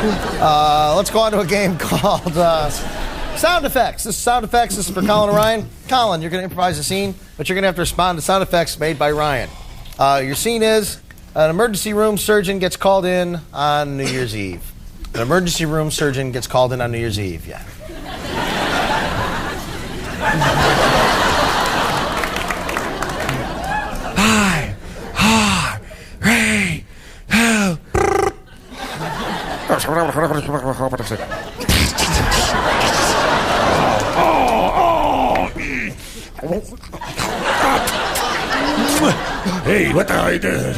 Let's go on to a game called Sound Effects. This is Sound Effects. This is for Colin and Ryan. Colin, you're going to improvise a scene, but you're going to have to respond to sound effects made by Ryan. Your scene is an emergency room surgeon gets called in on New Year's Eve. An emergency room surgeon gets called in on New Year's Eve, yeah. Ray, hey, what the I did?